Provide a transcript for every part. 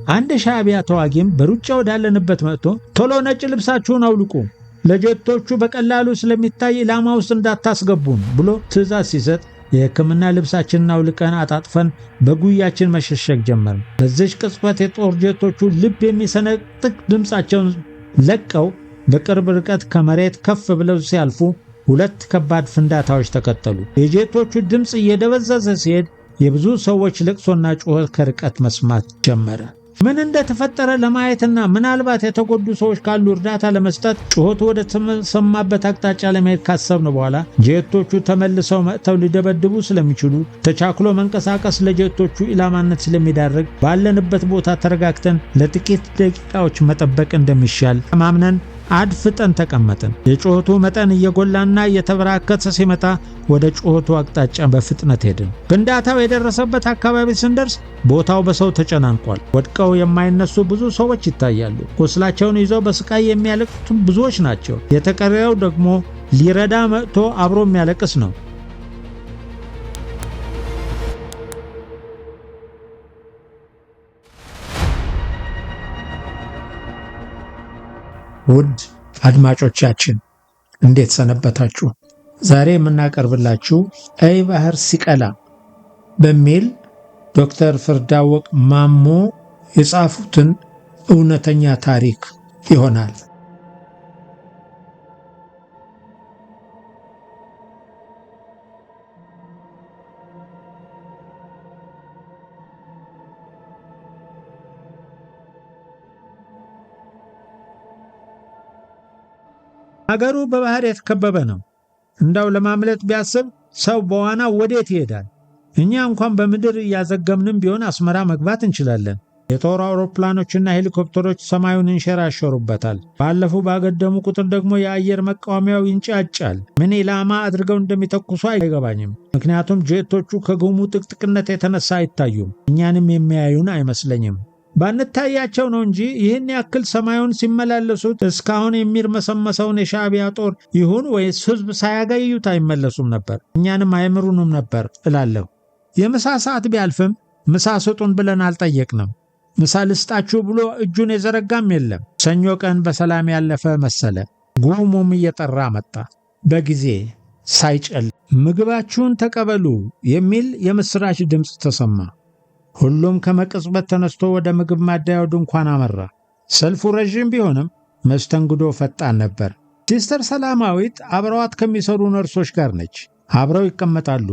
አንድ ሻዕቢያ ተዋጊም በሩጫ ወዳለንበት መጥቶ ቶሎ ነጭ ልብሳችሁን አውልቁ፣ ለጀቶቹ በቀላሉ ስለሚታይ ኢላማ ውስጥ እንዳታስገቡን ብሎ ትዕዛዝ ሲሰጥ የሕክምና ልብሳችንን አውልቀን አጣጥፈን በጉያችን መሸሸግ ጀመርን። በዚች ቅጽበት የጦር ጀቶቹ ልብ የሚሰነጥቅ ድምፃቸውን ለቀው በቅርብ ርቀት ከመሬት ከፍ ብለው ሲያልፉ ሁለት ከባድ ፍንዳታዎች ተከተሉ። የጀቶቹ ድምፅ እየደበዘዘ ሲሄድ የብዙ ሰዎች ለቅሶና ጩኸት ከርቀት መስማት ጀመረ። ምን እንደተፈጠረ ለማየትና ምናልባት የተጎዱ ሰዎች ካሉ እርዳታ ለመስጠት ጩኸቱ ወደ ተሰማበት አቅጣጫ ለመሄድ ካሰብን በኋላ ጀቶቹ ተመልሰው መጥተው ሊደበድቡ ስለሚችሉ ተቻክሎ መንቀሳቀስ ለጀቶቹ ኢላማነት ስለሚዳርግ ባለንበት ቦታ ተረጋግተን ለጥቂት ደቂቃዎች መጠበቅ እንደሚሻል ማምነን አድፍጠን ተቀመጥን። የጩኸቱ መጠን እየጎላና እየተበራከተ ሲመጣ ወደ ጩኸቱ አቅጣጫ በፍጥነት ሄድን። ፍንዳታው የደረሰበት አካባቢ ስንደርስ ቦታው በሰው ተጨናንቋል። ወድቀው የማይነሱ ብዙ ሰዎች ይታያሉ። ቁስላቸውን ይዘው በስቃይ የሚያለቅሱ ብዙዎች ናቸው። የተቀረው ደግሞ ሊረዳ መጥቶ አብሮ የሚያለቅስ ነው። ውድ አድማጮቻችን እንዴት ሰነበታችሁ? ዛሬ የምናቀርብላችሁ ቀይ ባህር ሲቀላ በሚል ዶክተር ፍርዳወቅ ማሞ የጻፉትን እውነተኛ ታሪክ ይሆናል። ሀገሩ በባህር የተከበበ ነው። እንዳው ለማምለጥ ቢያስብ ሰው በዋና ወዴት ይሄዳል? እኛ እንኳን በምድር እያዘገምንም ቢሆን አስመራ መግባት እንችላለን። የጦር አውሮፕላኖችና ሄሊኮፕተሮች ሰማዩን እንሸራሸሩበታል። ባለፉ ባገደሙ ቁጥር ደግሞ የአየር መቃወሚያው ይንጫጫል። ምን ኢላማ አድርገው እንደሚተኩሱ አይገባኝም። ምክንያቱም ጄቶቹ ከጉሙ ጥቅጥቅነት የተነሳ አይታዩም። እኛንም የሚያዩን አይመስለኝም። ባንታያቸው ነው እንጂ ይህን ያክል ሰማዩን ሲመላለሱት እስካሁን የሚርመሰመሰውን የሻዕቢያ ጦር ይሁን ወይስ ሕዝብ ሳያገዩት አይመለሱም ነበር፣ እኛንም አይምሩንም ነበር እላለሁ። የምሳ ሰዓት ቢያልፍም ምሳ ስጡን ብለን አልጠየቅንም። ምሳ ልስጣችሁ ብሎ እጁን የዘረጋም የለም። ሰኞ ቀን በሰላም ያለፈ መሰለ። ጉሙም እየጠራ መጣ። በጊዜ ሳይጨል ምግባችሁን ተቀበሉ የሚል የምስራች ድምፅ ተሰማ። ሁሉም ከመቅጽበት ተነስቶ ወደ ምግብ ማደያው ድንኳን አመራ። ሰልፉ ረዥም ቢሆንም መስተንግዶ ፈጣን ነበር። ሲስተር ሰላማዊት አብረዋት ከሚሰሩ ነርሶች ጋር ነች። አብረው ይቀመጣሉ፣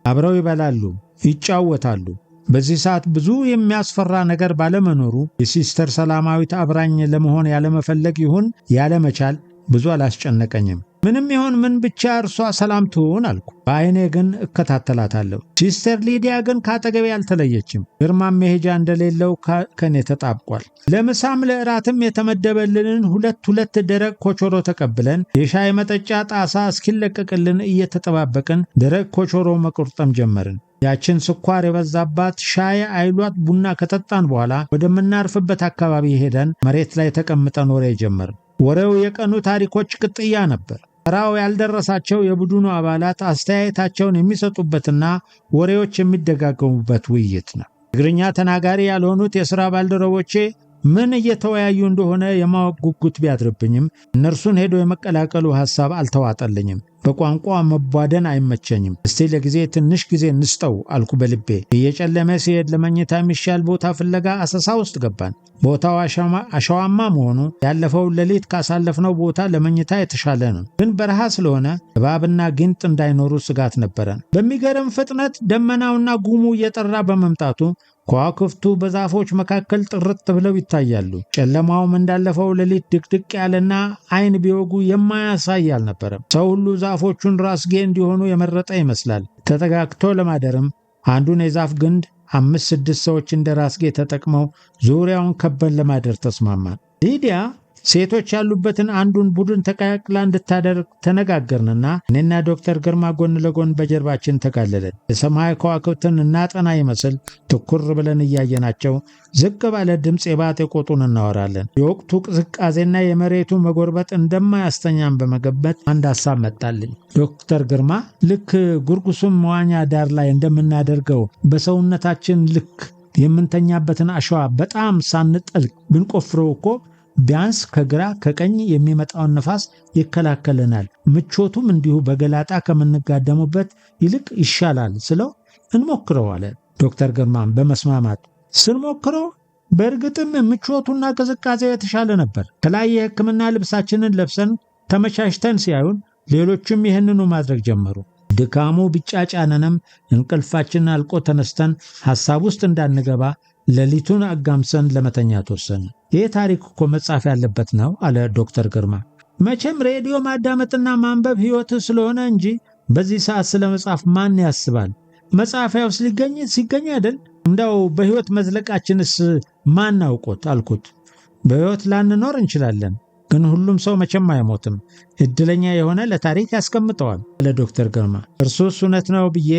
አብረው ይበላሉ፣ ይጫወታሉ። በዚህ ሰዓት ብዙ የሚያስፈራ ነገር ባለመኖሩ የሲስተር ሰላማዊት አብራኝ ለመሆን ያለመፈለግ ይሁን ያለመቻል ብዙ አላስጨነቀኝም። ምንም ይሁን ምን ብቻ እርሷ ሰላም ትሁን አልኩ። በአይኔ ግን እከታተላታለሁ። ሲስተር ሊዲያ ግን ካጠገቤ አልተለየችም። ግርማም መሄጃ እንደሌለው ከኔ ተጣብቋል። ለምሳም ለእራትም የተመደበልንን ሁለት ደረቅ ኮቾሮ ተቀብለን የሻይ መጠጫ ጣሳ እስኪለቀቅልን እየተጠባበቅን ደረቅ ኮቾሮ መቁርጠም ጀመርን። ያችን ስኳር የበዛባት ሻይ አይሏት ቡና ከጠጣን በኋላ ወደምናርፍበት አካባቢ ሄደን መሬት ላይ ተቀምጠን ወሬ ጀመርን። ወሬው የቀኑ ታሪኮች ቅጥያ ነበር። ተራው ያልደረሳቸው የቡድኑ አባላት አስተያየታቸውን የሚሰጡበትና ወሬዎች የሚደጋገሙበት ውይይት ነው። ትግርኛ ተናጋሪ ያልሆኑት የሥራ ባልደረቦቼ ምን እየተወያዩ እንደሆነ የማወቅ ጉጉት ቢያድርብኝም እነርሱን ሄዶ የመቀላቀሉ ሐሳብ አልተዋጠልኝም። በቋንቋ መቧደን አይመቸኝም። እስቲ ለጊዜ ትንሽ ጊዜ እንስጠው አልኩ በልቤ። እየጨለመ ሲሄድ ለመኝታ የሚሻል ቦታ ፍለጋ አሰሳ ውስጥ ገባን። ቦታው አሸዋማ መሆኑ ያለፈው ሌሊት ካሳለፍነው ቦታ ለመኝታ የተሻለ ነው። ግን በረሃ ስለሆነ እባብና ጊንጥ እንዳይኖሩ ስጋት ነበረን። በሚገርም ፍጥነት ደመናውና ጉሙ እየጠራ በመምጣቱ ከዋክብቱ በዛፎች መካከል ጥርት ብለው ይታያሉ። ጨለማውም እንዳለፈው ሌሊት ድቅድቅ ያለና አይን ቢወጉ የማያሳይ አልነበረም። ሰው ሁሉ ዛፎቹን ራስጌ እንዲሆኑ የመረጠ ይመስላል። ተጠጋግቶ ለማደርም አንዱን የዛፍ ግንድ 5-6 ሰዎች እንደ ራስጌ ተጠቅመው ዙሪያውን ከበን ለማደር ተስማማን። ሊዲያ ሴቶች ያሉበትን አንዱን ቡድን ተቀላቅላ እንድታደርግ ተነጋገርንና እኔና ዶክተር ግርማ ጎን ለጎን በጀርባችን ተጋለለን። የሰማይ ከዋክብትን እናጠና ይመስል ትኩር ብለን እያየናቸው ዝቅ ባለ ድምፅ የባጤ ቆጡን እናወራለን። የወቅቱ ቅዝቃዜና የመሬቱ መጎርበጥ እንደማያስተኛም በመገበት አንድ ሐሳብ መጣልኝ። ዶክተር ግርማ ልክ ጉርጉሱም መዋኛ ዳር ላይ እንደምናደርገው በሰውነታችን ልክ የምንተኛበትን አሸዋ በጣም ሳንጠልቅ ብንቆፍረው እኮ ቢያንስ ከግራ ከቀኝ የሚመጣውን ነፋስ ይከላከለናል። ምቾቱም እንዲሁ በገላጣ ከምንጋደሙበት ይልቅ ይሻላል ስለው እንሞክረው አለ ዶክተር ግርማም በመስማማት። ስንሞክረው በእርግጥም ምቾቱና ቅዝቃዜው የተሻለ ነበር። ከላይ የሕክምና ልብሳችንን ለብሰን ተመቻችተን ሲያዩን ሌሎችም ይህንኑ ማድረግ ጀመሩ። ድካሙ ቢጫጫነንም እንቅልፋችንን አልቆ ተነስተን ሐሳብ ውስጥ እንዳንገባ ሌሊቱን አጋምሰን ለመተኛት ወሰንን። ይህ ታሪክ እኮ መጻፍ ያለበት ነው አለ ዶክተር ግርማ። መቼም ሬዲዮ ማዳመጥና ማንበብ ሕይወት ስለሆነ እንጂ በዚህ ሰዓት ስለ መጻፍ ማን ያስባል? መጻፊያው ሲገኝ አይደል? እንዳው በሕይወት መዝለቃችንስ ማን አውቆት አልኩት። በሕይወት ላንኖር እንችላለን፣ ግን ሁሉም ሰው መቼም አይሞትም። እድለኛ የሆነ ለታሪክ ያስቀምጠዋል ለዶክተር ግርማ። እርሱስ እውነት ነው ብዬ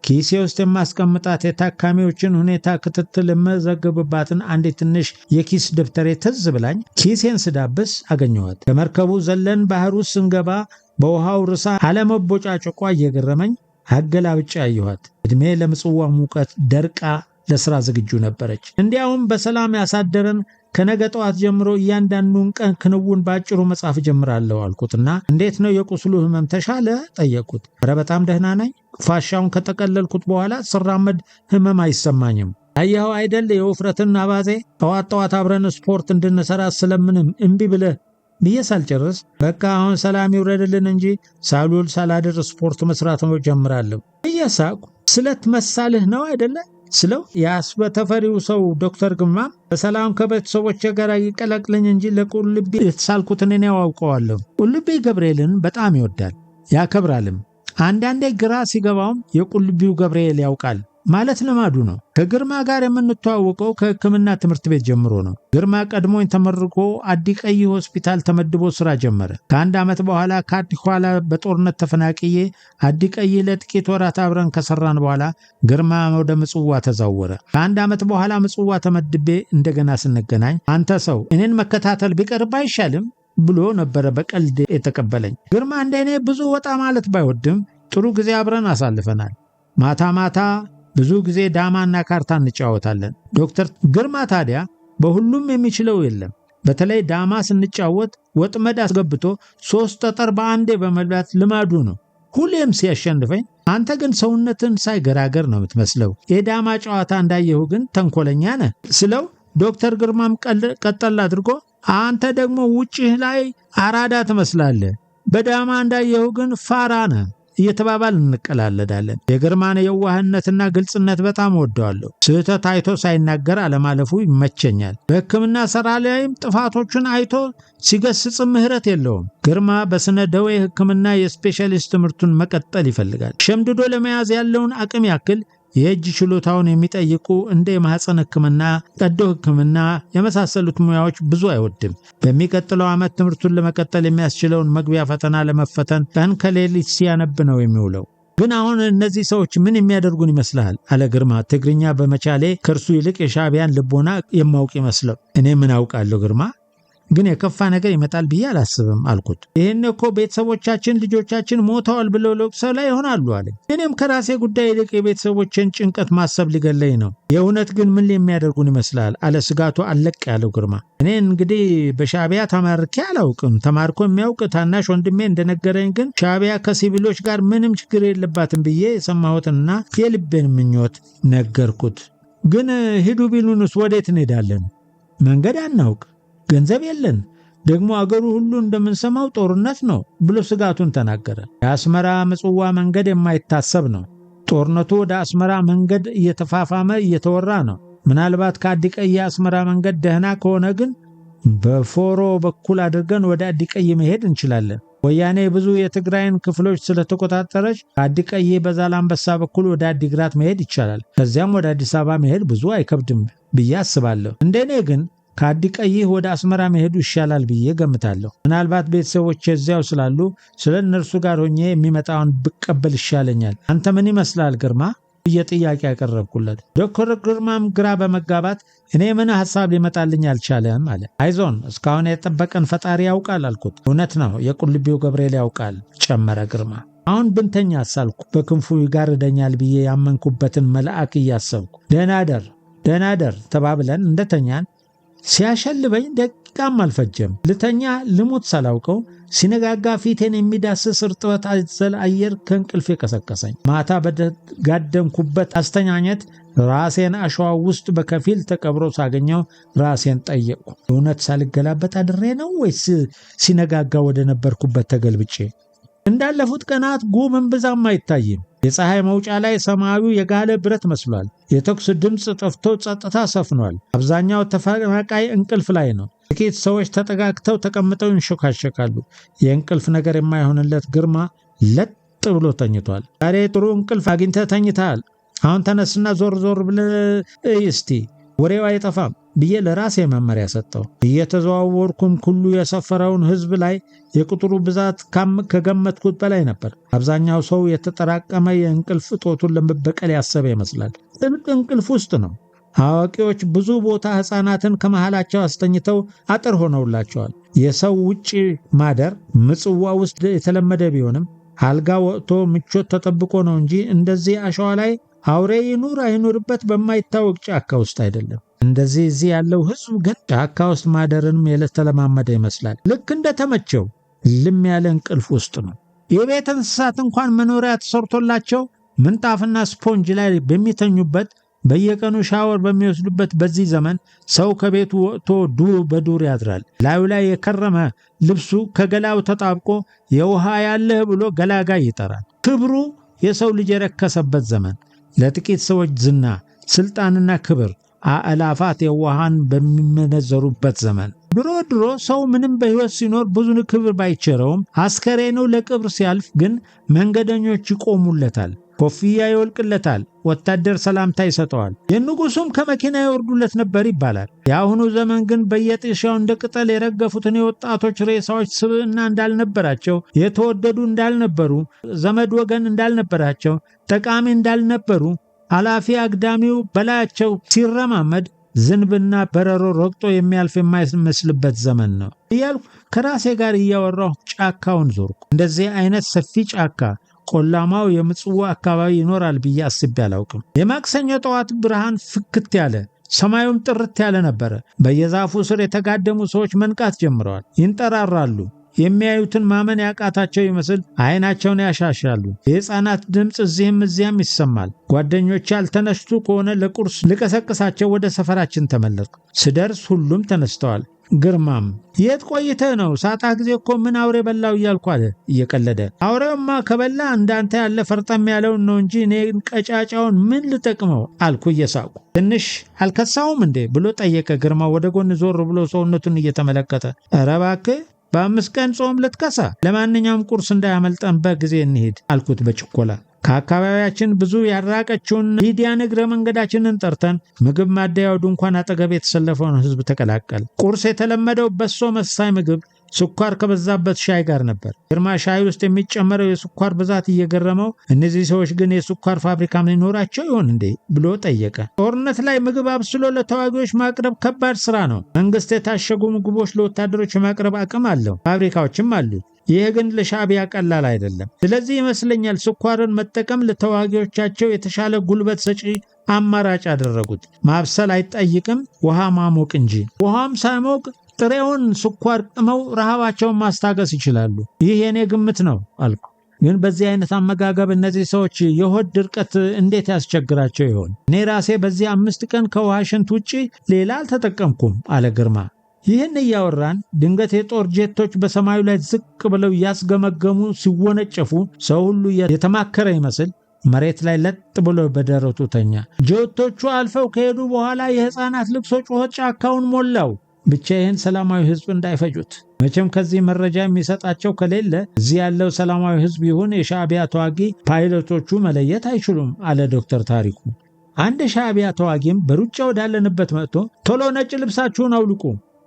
ኪሴ ውስጥ የማስቀምጣት የታካሚዎችን ሁኔታ ክትትል የመዘግብባትን አንዲት ትንሽ የኪስ ደብተሬ ትዝ ብላኝ ኪሴን ስዳብስ አገኘኋት። ከመርከቡ ዘለን ባህር ውስጥ ስንገባ በውሃው ርሳ አለመቦጫጨቋ እየገረመኝ አገላብጬ አየኋት። ዕድሜ ለምጽዋ ሙቀት ደርቃ ለሥራ ዝግጁ ነበረች። እንዲያውም በሰላም ያሳደረን ከነገ ጠዋት ጀምሮ እያንዳንዱን ቀን ክንውን ባጭሩ መጻፍ ጀምራለሁ አልኩትና እንዴት ነው የቁስሉ ህመም ተሻለ ጠየቅኩት። ኧረ በጣም ደህና ነኝ። ፋሻውን ከጠቀለልኩት በኋላ ስራመድ ህመም አይሰማኝም። አየኸው አይደል የውፍረትን አባዜ። ጠዋት አብረን ስፖርት እንድንሰራ ስለምንም እምቢ ብዬ ሳልጨርስ በቃ አሁን ሰላም ይውረድልን እንጂ ሳሉል ሳላድር ስፖርት መስራት ጀምራለሁ እየሳቁ ስለት መሳልህ ነው አይደለ ስለው የአስበተፈሪው ሰው ዶክተር ግርማ በሰላም ከቤተሰቦቼ ጋር ይቀላቅለኝ እንጂ ለቁልቢ የተሳልኩትን እኔ ያውቀዋለሁ። ቁልቢ ገብርኤልን በጣም ይወዳል ያከብራልም። አንዳንዴ ግራ ሲገባውም የቁልቢው ገብርኤል ያውቃል ማለት ልማዱ ነው። ከግርማ ጋር የምንተዋወቀው ከሕክምና ትምህርት ቤት ጀምሮ ነው። ግርማ ቀድሞኝ ተመርቆ አዲቀይ ሆስፒታል ተመድቦ ስራ ጀመረ። ከአንድ ዓመት በኋላ ከአዲኋላ በጦርነት ተፈናቅዬ አዲቀይ ለጥቂት ወራት አብረን ከሰራን በኋላ ግርማ ወደ ምጽዋ ተዛወረ። ከአንድ ዓመት በኋላ ምጽዋ ተመድቤ እንደገና ስንገናኝ አንተ ሰው እኔን መከታተል ቢቀርብ አይሻልም ብሎ ነበረ በቀልድ የተቀበለኝ። ግርማ እንደኔ ብዙ ወጣ ማለት ባይወድም ጥሩ ጊዜ አብረን አሳልፈናል። ማታ ብዙ ጊዜ ዳማና ካርታ እንጫወታለን። ዶክተር ግርማ ታዲያ በሁሉም የሚችለው የለም። በተለይ ዳማ ስንጫወት ወጥመድ አስገብቶ 3 ጠጠር በአንዴ በመብላት ልማዱ ነው። ሁሌም ሲያሸንፈኝ አንተ ግን ሰውነትን ሳይገራገር ነው የምትመስለው፣ የዳማ ጨዋታ እንዳየሁ ግን ተንኮለኛ ነህ ስለው ዶክተር ግርማም ቀጠል አድርጎ አንተ ደግሞ ውጭህ ላይ አራዳ ትመስላለህ፣ በዳማ እንዳየሁ ግን ፋራ ነህ እየተባባል እንቀላለዳለን። የግርማን የዋህነትና ግልጽነት በጣም ወደዋለሁ። ስህተት አይቶ ሳይናገር አለማለፉ ይመቸኛል። በሕክምና ሥራ ላይም ጥፋቶችን አይቶ ሲገስጽ ምህረት የለውም። ግርማ በስነ ደዌ ሕክምና የስፔሻሊስት ትምህርቱን መቀጠል ይፈልጋል። ሸምድዶ ለመያዝ ያለውን አቅም ያክል የእጅ ችሎታውን የሚጠይቁ እንደ የማህፀን ሕክምና፣ ቀዶ ሕክምና የመሳሰሉት ሙያዎች ብዙ አይወድም። በሚቀጥለው ዓመት ትምህርቱን ለመቀጠል የሚያስችለውን መግቢያ ፈተና ለመፈተን ቀን ከሌሊት ሲያነብ ነው የሚውለው። ግን አሁን እነዚህ ሰዎች ምን የሚያደርጉን ይመስልሃል? አለ ግርማ ትግርኛ በመቻሌ ከእርሱ ይልቅ የሻዕቢያን ልቦና የማውቅ ይመስለው። እኔ ምን አውቃለሁ ግርማ፣ ግን የከፋ ነገር ይመጣል ብዬ አላስብም አልኩት። ይህን እኮ ቤተሰቦቻችን ልጆቻችን ሞተዋል ብለው ለቅሰው ላይ ይሆናሉ አለ። እኔም ከራሴ ጉዳይ ይልቅ የቤተሰቦችን ጭንቀት ማሰብ ሊገለኝ ነው። የእውነት ግን ምን የሚያደርጉን ይመስላል? አለ ስጋቱ አለቅ ያለው ግርማ። እኔ እንግዲህ በሻዕቢያ ተማርኬ አላውቅም። ተማርኮ የሚያውቅ ታናሽ ወንድሜ እንደነገረኝ ግን ሻዕቢያ ከሲቪሎች ጋር ምንም ችግር የለባትም ብዬ የሰማሁትና የልቤን ምኞት ነገርኩት። ግን ሂዱ ቢሉንስ ወዴት እንሄዳለን? መንገድ አናውቅ፣ ገንዘብ የለን፣ ደግሞ አገሩ ሁሉ እንደምንሰማው ጦርነት ነው ብሎ ስጋቱን ተናገረ። የአስመራ ምጽዋ መንገድ የማይታሰብ ነው። ጦርነቱ ወደ አስመራ መንገድ እየተፋፋመ እየተወራ ነው። ምናልባት ከአዲቀይ የአስመራ መንገድ ደህና ከሆነ ግን በፎሮ በኩል አድርገን ወደ አዲቀይ መሄድ እንችላለን። ወያኔ ብዙ የትግራይን ክፍሎች ስለተቆጣጠረች ከአዲቀይ በዛላምበሳ በኩል ወደ አዲግራት መሄድ ይቻላል። ከዚያም ወደ አዲስ አበባ መሄድ ብዙ አይከብድም ብዬ አስባለሁ። እንደኔ ግን ከአዲቀይ ወደ አስመራ መሄዱ ይሻላል ብዬ ገምታለሁ። ምናልባት ቤተሰቦች እዚያው ስላሉ ስለ እነርሱ ጋር ሆኜ የሚመጣውን ብቀበል ይሻለኛል። አንተ ምን ይመስላል ግርማ ብዬ ጥያቄ ያቀረብኩለት። ዶክተር ግርማም ግራ በመጋባት እኔ ምን ሐሳብ ሊመጣልኝ አልቻለም አለ። አይዞን እስካሁን የጠበቀን ፈጣሪ ያውቃል አልኩት። እውነት ነው የቁልቢው ገብርኤል ያውቃል ጨመረ ግርማ። አሁን ብንተኛ አሳልኩ። በክንፉ ይጋርደኛል ብዬ ያመንኩበትን መልአክ እያሰብኩ ደህና አደር ደናደር ተባብለን እንደተኛን ሲያሸልበኝ ደቂቃም አልፈጀም። ልተኛ ልሙት ሳላውቀው ሲነጋጋ ፊቴን የሚዳስስ እርጥበት አዘል አየር ከእንቅልፍ የቀሰቀሰኝ። ማታ በጋደምኩበት አስተኛኘት ራሴን አሸዋ ውስጥ በከፊል ተቀብሮ ሳገኘው ራሴን ጠየቅኩ። እውነት ሳልገላበት አድሬ ነው ወይስ ሲነጋጋ ወደ ነበርኩበት ተገልብጬ? እንዳለፉት ቀናት ጉምም ብዛም አይታይም። የፀሐይ መውጫ ላይ ሰማዩ የጋለ ብረት መስሏል። የተኩስ ድምፅ ጠፍቶ ጸጥታ ሰፍኗል። አብዛኛው ተፈናቃይ እንቅልፍ ላይ ነው። ጥቂት ሰዎች ተጠጋግተው ተቀምጠው ይንሾካሸካሉ። የእንቅልፍ ነገር የማይሆንለት ግርማ ለጥ ብሎ ተኝቷል። ዛሬ ጥሩ እንቅልፍ አግኝተህ ተኝተሃል። አሁን ተነስና ዞር ዞር ብለህ እስቲ ወሬው አይጠፋም ብዬ ለራሴ መመሪያ ሰጠው። እየተዘዋወርኩም ሁሉ የሰፈረውን ሕዝብ ላይ የቁጥሩ ብዛት ከገመትኩት በላይ ነበር። አብዛኛው ሰው የተጠራቀመ የእንቅልፍ እጦቱን ለመበቀል ያሰበ ይመስላል። ጥልቅ እንቅልፍ ውስጥ ነው። አዋቂዎች ብዙ ቦታ ሕፃናትን ከመሃላቸው አስተኝተው አጥር ሆነውላቸዋል። የሰው ውጪ ማደር ምጽዋ ውስጥ የተለመደ ቢሆንም አልጋ ወጥቶ ምቾት ተጠብቆ ነው እንጂ እንደዚህ አሸዋ ላይ አውሬ ይኑር አይኑርበት በማይታወቅ ጫካ ውስጥ አይደለም። እንደዚህ እዚህ ያለው ሕዝብ ግን ጫካ ውስጥ ማደርንም የተለማመደ ይመስላል። ልክ እንደተመቸው ልም ያለ እንቅልፍ ውስጥ ነው። የቤት እንስሳት እንኳን መኖሪያ ተሰርቶላቸው ምንጣፍና ስፖንጅ ላይ በሚተኙበት በየቀኑ ሻወር በሚወስዱበት በዚህ ዘመን ሰው ከቤቱ ወጥቶ በዱር ያድራል። ላዩ ላይ የከረመ ልብሱ ከገላው ተጣብቆ የውሃ ያለህ ብሎ ገላጋይ ይጠራል። ክብሩ የሰው ልጅ የረከሰበት ዘመን፣ ለጥቂት ሰዎች ዝና፣ ስልጣንና ክብር አእላፋት የዋሃን በሚመነዘሩበት ዘመን። ድሮ ሰው ምንም በሕይወት ሲኖር ብዙ ክብር ባይቸረውም አስከሬኑ ለቅብር ሲያልፍ ግን መንገደኞች ይቆሙለታል፣ ኮፍያ ይወልቅለታል፣ ወታደር ሰላምታ ይሰጠዋል። የንጉሱም ከመኪና ይወርዱለት ነበር ይባላል። የአሁኑ ዘመን ግን በየጥሻው እንደ ቅጠል የረገፉትን የወጣቶች ሬሳዎች ስብዕና እንዳልነበራቸው፣ የተወደዱ እንዳልነበሩ፣ ዘመድ ወገን እንዳልነበራቸው፣ ጠቃሚ እንዳልነበሩ አላፊ አግዳሚው በላያቸው ሲረማመድ ዝንብና በረሮ ረግጦ የሚያልፍ የማይመስልበት ዘመን ነው እያልኩ ከራሴ ጋር እያወራሁ ጫካውን ዞርኩ። እንደዚህ አይነት ሰፊ ጫካ ቆላማው የምጽዋ አካባቢ ይኖራል ብዬ አስቤ አላውቅም። የማክሰኞ ጠዋት ብርሃን ፍክት ያለ፣ ሰማዩም ጥርት ያለ ነበረ። በየዛፉ ስር የተጋደሙ ሰዎች መንቃት ጀምረዋል። ይንጠራራሉ። የሚያዩትን ማመን ያቃታቸው ይመስል አይናቸውን ያሻሻሉ። የሕፃናት ድምፅ እዚህም እዚያም ይሰማል። ጓደኞቼ ያልተነሱ ከሆነ ለቁርስ ልቀሰቅሳቸው ወደ ሰፈራችን ተመለስኩ። ስደርስ ሁሉም ተነስተዋል። ግርማም የት ቆይተህ ነው? ሳጣ ጊዜ እኮ ምን አውሬ በላው እያልኩ አለ እየቀለደ። አውሬውማ ከበላ እንዳንተ ያለ ፈርጠም ያለውን ነው እንጂ እኔ ቀጫጫውን ምን ልጠቅመው አልኩ እየሳቁ። ትንሽ አልከሳውም እንዴ ብሎ ጠየቀ ግርማ ወደ ጎን ዞር ብሎ ሰውነቱን እየተመለከተ። ኧረ እባክህ በ5 ቀን ጾም ልትከሳ? ለማንኛውም ቁርስ እንዳያመልጠን በጊዜ እንሂድ አልኩት በችኮላ። ከአካባቢያችን ብዙ ያራቀችውን ሊዲያን እግረ መንገዳችንን ጠርተን ምግብ ማደያው ድንኳን አጠገብ የተሰለፈውን ሕዝብ ተቀላቀል። ቁርስ የተለመደው በሶ መሳይ ምግብ ስኳር ከበዛበት ሻይ ጋር ነበር። ግርማ ሻይ ውስጥ የሚጨመረው የስኳር ብዛት እየገረመው እነዚህ ሰዎች ግን የስኳር ፋብሪካም ሊኖራቸው ይሆን እንዴ ብሎ ጠየቀ። ጦርነት ላይ ምግብ አብስሎ ለተዋጊዎች ማቅረብ ከባድ ስራ ነው። መንግስት የታሸጉ ምግቦች ለወታደሮች የማቅረብ አቅም አለው፣ ፋብሪካዎችም አሉ። ይህ ግን ለሻዕቢያ ቀላል አይደለም። ስለዚህ ይመስለኛል ስኳርን መጠቀም ለተዋጊዎቻቸው የተሻለ ጉልበት ሰጪ አማራጭ ያደረጉት። ማብሰል አይጠይቅም፣ ውሃ ማሞቅ እንጂ። ውሃም ሳይሞቅ ጥሬውን ስኳር ቅመው ረሃባቸውን ማስታገስ ይችላሉ። ይህ የኔ ግምት ነው አልኩ። ግን በዚህ አይነት አመጋገብ እነዚህ ሰዎች የሆድ ድርቀት እንዴት ያስቸግራቸው ይሆን? እኔ ራሴ በዚህ 5 ቀን ከውሃ ሽንት ውጪ ሌላ አልተጠቀምኩም አለ ግርማ። ይህን እያወራን ድንገት የጦር ጄቶች በሰማዩ ላይ ዝቅ ብለው እያስገመገሙ ሲወነጨፉ ሰው ሁሉ የተማከረ ይመስል መሬት ላይ ለጥ ብሎ በደረቱ ተኛ። ጄቶቹ አልፈው ከሄዱ በኋላ የሕፃናት ልቅሶ ጩኸት ጫካውን ሞላው። ብቻ ይህን ሰላማዊ ሕዝብ እንዳይፈጁት። መቼም ከዚህ መረጃ የሚሰጣቸው ከሌለ እዚህ ያለው ሰላማዊ ሕዝብ ይሁን የሻዕቢያ ተዋጊ ፓይለቶቹ መለየት አይችሉም አለ ዶክተር ታሪኩ። አንድ ሻዕቢያ ተዋጊም በሩጫ ወዳለንበት መጥቶ ቶሎ ነጭ ልብሳችሁን አውልቁ፣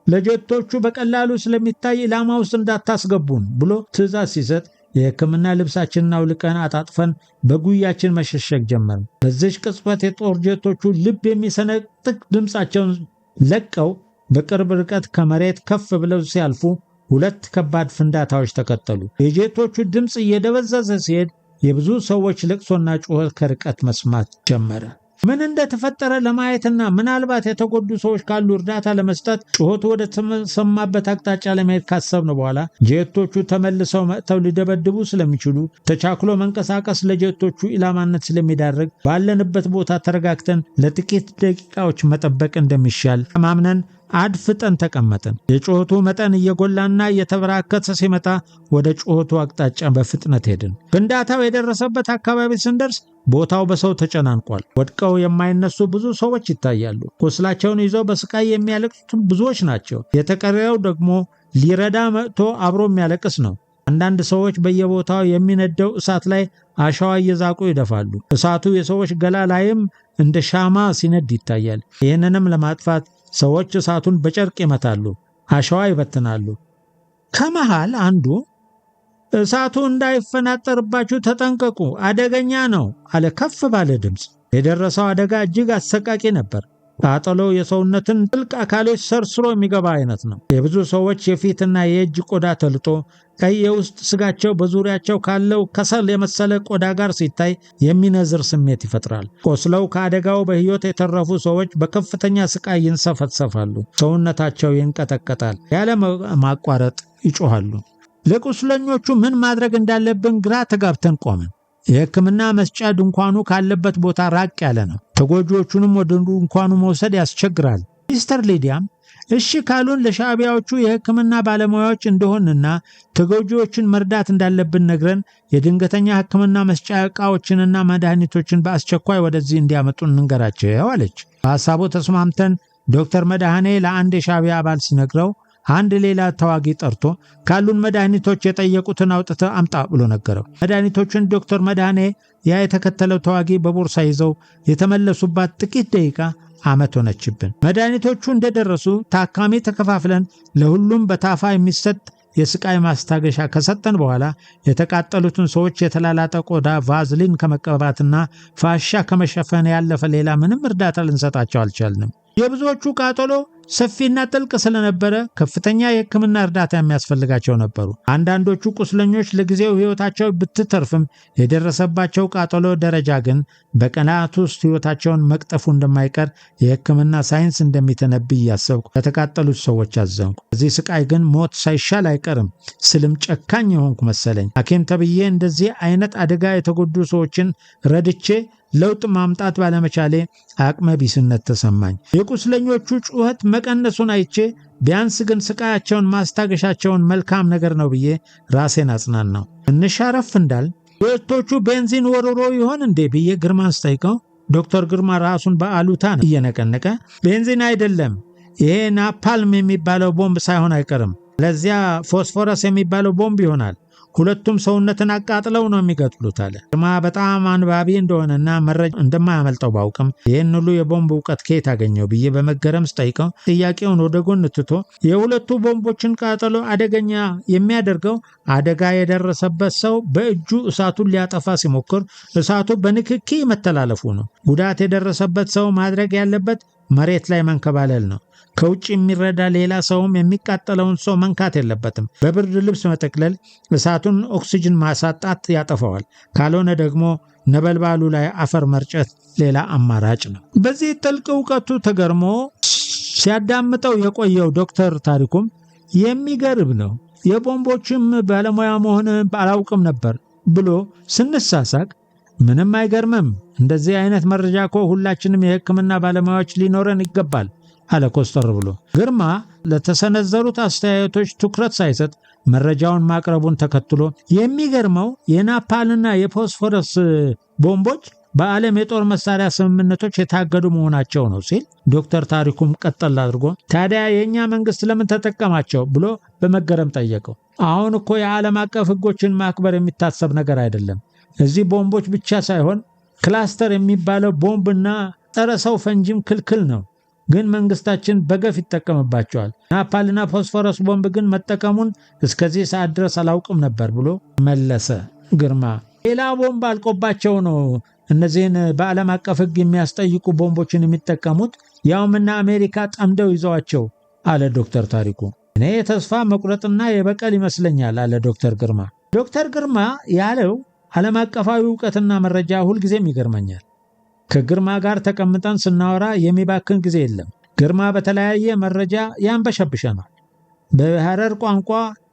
ለጀቶቹ በቀላሉ ስለሚታይ ኢላማ ውስጥ እንዳታስገቡን ብሎ ትዕዛዝ ሲሰጥ የሕክምና ልብሳችንን አውልቀን አጣጥፈን በጉያችን መሸሸግ ጀመርን። በዚች ቅጽበት የጦር ጀቶቹ ልብ የሚሰነጥቅ ድምፃቸውን ለቀው በቅርብ ርቀት ከመሬት ከፍ ብለው ሲያልፉ 2 ከባድ ፍንዳታዎች ተከተሉ። የጀቶቹ ድምፅ እየደበዘዘ ሲሄድ የብዙ ሰዎች ለቅሶና ጩኸት ከርቀት መስማት ጀመረ። ምን እንደተፈጠረ ለማየትና ምናልባት የተጎዱ ሰዎች ካሉ እርዳታ ለመስጠት ጩኸቱ ወደ ተሰማበት አቅጣጫ ለመሄድ ካሰብን በኋላ ጄቶቹ ተመልሰው መጥተው ሊደበድቡ ስለሚችሉ ተቻክሎ መንቀሳቀስ ለጄቶቹ ኢላማነት ስለሚዳርግ ባለንበት ቦታ ተረጋግተን ለጥቂት ደቂቃዎች መጠበቅ እንደሚሻል ማምነን አድፍጠን ተቀመጥን። የጩኸቱ መጠን እየጎላና እየተበራከተ ሲመጣ ወደ ጩኸቱ አቅጣጫ በፍጥነት ሄድን። ፍንዳታው የደረሰበት አካባቢ ስንደርስ ቦታው በሰው ተጨናንቋል። ወድቀው የማይነሱ ብዙ ሰዎች ይታያሉ። ቁስላቸውን ይዘው በስቃይ የሚያለቅሱት ብዙዎች ናቸው። የተቀረው ደግሞ ሊረዳ መጥቶ አብሮ የሚያለቅስ ነው። አንዳንድ ሰዎች በየቦታው የሚነደው እሳት ላይ አሸዋ እየዛቁ ይደፋሉ። እሳቱ የሰዎች ገላ ላይም እንደ ሻማ ሲነድ ይታያል። ይህንንም ለማጥፋት ሰዎች እሳቱን በጨርቅ ይመታሉ፣ አሸዋ ይበትናሉ። ከመሃል አንዱ እሳቱ እንዳይፈናጠርባችሁ ተጠንቀቁ፣ አደገኛ ነው አለ ከፍ ባለ ድምፅ። የደረሰው አደጋ እጅግ አሰቃቂ ነበር። ቃጠሎው የሰውነትን ጥልቅ አካሎች ሰርስሮ የሚገባ አይነት ነው። የብዙ ሰዎች የፊትና የእጅ ቆዳ ተልጦ ቀይ የውስጥ ስጋቸው በዙሪያቸው ካለው ከሰል የመሰለ ቆዳ ጋር ሲታይ የሚነዝር ስሜት ይፈጥራል። ቆስለው ከአደጋው በሕይወት የተረፉ ሰዎች በከፍተኛ ስቃይ ይንሰፈሰፋሉ። ሰውነታቸው ይንቀጠቀጣል፣ ያለ ማቋረጥ ይጮኻሉ። ለቁስለኞቹ ምን ማድረግ እንዳለብን ግራ ተጋብተን ቆምን። የሕክምና መስጫ ድንኳኑ ካለበት ቦታ ራቅ ያለ ነው። ተጎጂዎቹንም ወደ ድንኳኑ መውሰድ ያስቸግራል። ሚስተር ሊዲያም እሺ ካሉን ለሻዕቢያዎቹ የሕክምና ባለሙያዎች እንደሆንና ተጎጂዎችን መርዳት እንዳለብን ነግረን የድንገተኛ ሕክምና መስጫ ዕቃዎችንና መድኃኒቶችን በአስቸኳይ ወደዚህ እንዲያመጡ እንንገራቸው አለች። በሐሳቡ ተስማምተን ዶክተር መድኃኔ ለአንድ የሻዕቢያ አባል ሲነግረው አንድ ሌላ ተዋጊ ጠርቶ ካሉን መድኃኒቶች የጠየቁትን አውጥተ አምጣ ብሎ ነገረው። መድኃኒቶቹን ዶክተር መድኃኔ ያ የተከተለው ተዋጊ በቦርሳ ይዘው የተመለሱባት ጥቂት ደቂቃ ዓመት ሆነችብን። መድኃኒቶቹ እንደደረሱ ታካሚ ተከፋፍለን ለሁሉም በታፋ የሚሰጥ የስቃይ ማስታገሻ ከሰጠን በኋላ የተቃጠሉትን ሰዎች የተላላጠ ቆዳ ቫዝሊን ከመቀባትና ፋሻ ከመሸፈን ያለፈ ሌላ ምንም እርዳታ ልንሰጣቸው አልቻልንም። የብዙዎቹ ቃጠሎ ሰፊና ጥልቅ ስለነበረ ከፍተኛ የሕክምና እርዳታ የሚያስፈልጋቸው ነበሩ። አንዳንዶቹ ቁስለኞች ለጊዜው ሕይወታቸው ብትተርፍም የደረሰባቸው ቃጠሎ ደረጃ ግን በቀናት ውስጥ ሕይወታቸውን መቅጠፉ እንደማይቀር የሕክምና ሳይንስ እንደሚተነብይ እያሰብኩ ለተቃጠሉት ሰዎች አዘንኩ። በዚህ ስቃይ ግን ሞት ሳይሻል አይቀርም ስልም ጨካኝ የሆንኩ መሰለኝ። ሐኪም ተብዬ እንደዚህ አይነት አደጋ የተጎዱ ሰዎችን ረድቼ ለውጥ ማምጣት ባለመቻሌ አቅመ ቢስነት ተሰማኝ። የቁስለኞቹ ጩኸት መቀነሱን አይቼ ቢያንስ ግን ስቃያቸውን ማስታገሻቸውን መልካም ነገር ነው ብዬ ራሴን አጽናናው። እንሻረፍ እንዳል ጄቶቹ ቤንዚን ወርሮ ይሆን እንዴ ብዬ ግርማን ስጠይቀው ዶክተር ግርማ ራሱን በአሉታ ነው እየነቀነቀ ቤንዚን አይደለም፣ ይሄ ናፓልም የሚባለው ቦምብ ሳይሆን አይቀርም፣ ለዚያ ፎስፎረስ የሚባለው ቦምብ ይሆናል። ሁለቱም ሰውነትን አቃጥለው ነው የሚገጥሉት አለ። ግርማ በጣም አንባቢ እንደሆነና መረጃ እንደማያመልጠው ባውቅም ይህን ሁሉ የቦምብ እውቀት ከየት አገኘው ብዬ በመገረም ስጠይቀው ጥያቄውን ወደ ጎን ትቶ የሁለቱ ቦምቦችን ቃጠሎ አደገኛ የሚያደርገው አደጋ የደረሰበት ሰው በእጁ እሳቱን ሊያጠፋ ሲሞክር እሳቱ በንክኪ መተላለፉ ነው። ጉዳት የደረሰበት ሰው ማድረግ ያለበት መሬት ላይ መንከባለል ነው። ከውጭ የሚረዳ ሌላ ሰውም የሚቃጠለውን ሰው መንካት የለበትም። በብርድ ልብስ መጠቅለል እሳቱን ኦክሲጅን ማሳጣት ያጠፋዋል። ካልሆነ ደግሞ ነበልባሉ ላይ አፈር መርጨት ሌላ አማራጭ ነው። በዚህ ጥልቅ እውቀቱ ተገርሞ ሲያዳምጠው የቆየው ዶክተር ታሪኩም የሚገርም ነው፣ የቦምቦችም ባለሙያ መሆን አላውቅም ነበር ብሎ ስንሳሳቅ ምንም አይገርምም፣ እንደዚህ አይነት መረጃ እኮ ሁላችንም የሕክምና ባለሙያዎች ሊኖረን ይገባል አለ ኮስተር ብሎ። ግርማ ለተሰነዘሩት አስተያየቶች ትኩረት ሳይሰጥ መረጃውን ማቅረቡን ተከትሎ የሚገርመው የናፓልና የፎስፎረስ ቦምቦች በዓለም የጦር መሳሪያ ስምምነቶች የታገዱ መሆናቸው ነው ሲል ዶክተር ታሪኩም ቀጠል አድርጎ ታዲያ የኛ መንግስት ለምን ተጠቀማቸው ብሎ በመገረም ጠየቀው። አሁን እኮ የዓለም አቀፍ ሕጎችን ማክበር የሚታሰብ ነገር አይደለም። እዚህ ቦምቦች ብቻ ሳይሆን ክላስተር የሚባለው ቦምብና ጸረ ሰው ፈንጂም ክልክል ነው፣ ግን መንግስታችን በገፍ ይጠቀምባቸዋል። ናፓልና ፎስፎረስ ቦምብ ግን መጠቀሙን እስከዚህ ሰዓት ድረስ አላውቅም ነበር ብሎ መለሰ ግርማ። ሌላ ቦምብ አልቆባቸው ነው እነዚህን በዓለም አቀፍ ሕግ የሚያስጠይቁ ቦምቦችን የሚጠቀሙት፣ ያውምና አሜሪካ ጠምደው ይዘዋቸው አለ ዶክተር ታሪኩ። እኔ የተስፋ መቁረጥና የበቀል ይመስለኛል አለ ዶክተር ግርማ። ዶክተር ግርማ ያለው ዓለም አቀፋዊ ዕውቀትና መረጃ ሁልጊዜም ይገርመኛል። ከግርማ ጋር ተቀምጠን ስናወራ የሚባክን ጊዜ የለም። ግርማ በተለያየ መረጃ ያንበሸብሸናል። በሐረር ቋንቋ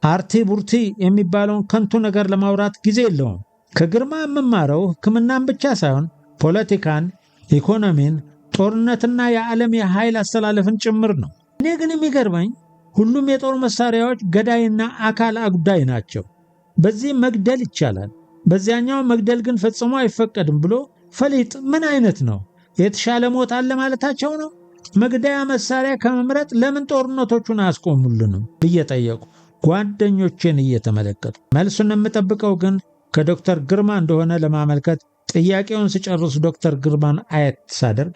አርቲ ቡርቲ የሚባለውን ከንቱ ነገር ለማውራት ጊዜ የለውም። ከግርማ የምማረው ሕክምናን ብቻ ሳይሆን ፖለቲካን፣ ኢኮኖሚን፣ ጦርነትና የዓለም የኃይል አስተላለፍን ጭምር ነው። እኔ ግን የሚገርመኝ ሁሉም የጦር መሳሪያዎች ገዳይና አካል አጉዳይ ናቸው። በዚህ መግደል ይቻላል፣ በዚያኛው መግደል ግን ፈጽሞ አይፈቀድም ብሎ ፈሊጥ ምን አይነት ነው? የተሻለ ሞት አለ ማለታቸው ነው? መግደያ መሳሪያ ከመምረጥ ለምን ጦርነቶቹን አያስቆሙልንም ብዬ ጠየቁ፣ ጓደኞቼን እየተመለከቱ። መልሱን የምጠብቀው ግን ከዶክተር ግርማ እንደሆነ ለማመልከት ጥያቄውን ሲጨርሱ ዶክተር ግርማን አየት ሳደርግ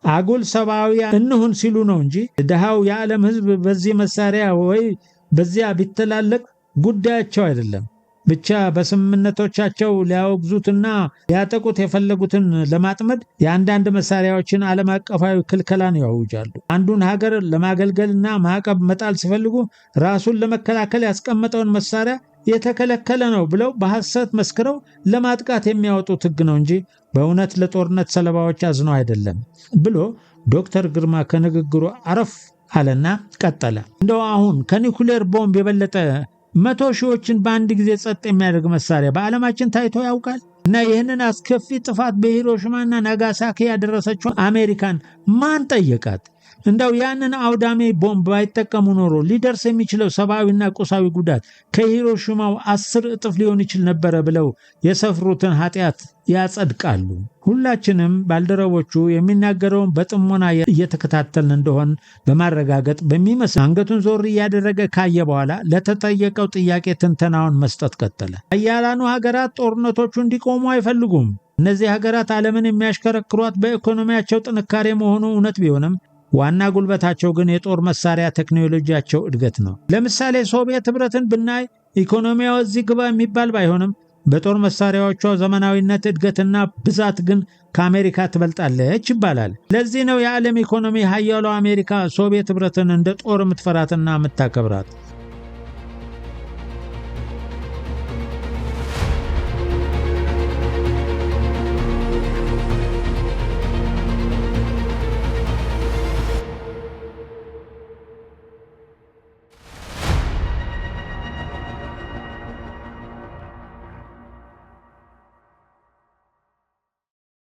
አጉል ሰብአዊ እንሁን ሲሉ ነው እንጂ ድሃው የዓለም ሕዝብ በዚህ መሳሪያ ወይ በዚያ ቢተላለቅ ጉዳያቸው አይደለም። ብቻ በስምምነቶቻቸው ሊያወግዙትና ሊያጠቁት የፈለጉትን ለማጥመድ የአንዳንድ መሳሪያዎችን ዓለም አቀፋዊ ክልከላን ያውጃሉ። አንዱን ሀገር ለማገልገልና ማዕቀብ መጣል ሲፈልጉ ራሱን ለመከላከል ያስቀመጠውን መሳሪያ የተከለከለ ነው ብለው በሐሰት መስክረው ለማጥቃት የሚያወጡት ሕግ ነው እንጂ በእውነት ለጦርነት ሰለባዎች አዝነው አይደለም ብሎ ዶክተር ግርማ ከንግግሩ አረፍ አለና ቀጠለ። እንደው አሁን ከኒኩሌር ቦምብ የበለጠ 100 ሺዎችን በአንድ ጊዜ ጸጥ የሚያደርግ መሳሪያ በዓለማችን ታይቶ ያውቃል? እና ይህንን አስከፊ ጥፋት በሂሮሺማና ናጋሳኪ ያደረሰችው አሜሪካን ማን ጠየቃት? እንደው ያንን አውዳሜ ቦምብ ባይጠቀሙ ኖሮ ሊደርስ የሚችለው ሰብአዊና ቁሳዊ ጉዳት ከሂሮሺማው 10 እጥፍ ሊሆን ይችል ነበረ ብለው የሰፍሩትን ኃጢአት ያጸድቃሉ። ሁላችንም ባልደረቦቹ የሚናገረውን በጥሞና እየተከታተልን እንደሆን በማረጋገጥ በሚመስል አንገቱን ዞር እያደረገ ካየ በኋላ ለተጠየቀው ጥያቄ ትንተናውን መስጠት ቀጠለ። ኃያላኑ ሀገራት ጦርነቶቹ እንዲቆሙ አይፈልጉም። እነዚህ ሀገራት ዓለምን የሚያሽከረክሯት በኢኮኖሚያቸው ጥንካሬ መሆኑ እውነት ቢሆንም ዋና ጉልበታቸው ግን የጦር መሳሪያ ቴክኖሎጂያቸው እድገት ነው። ለምሳሌ ሶቪየት ኅብረትን ብናይ ኢኮኖሚያው እዚህ ግባ የሚባል ባይሆንም በጦር መሳሪያዎቿ ዘመናዊነት እድገትና ብዛት ግን ከአሜሪካ ትበልጣለች ይባላል። ለዚህ ነው የዓለም ኢኮኖሚ ኃያሏ አሜሪካ ሶቪየት ኅብረትን እንደ ጦር የምትፈራትና የምታከብራት።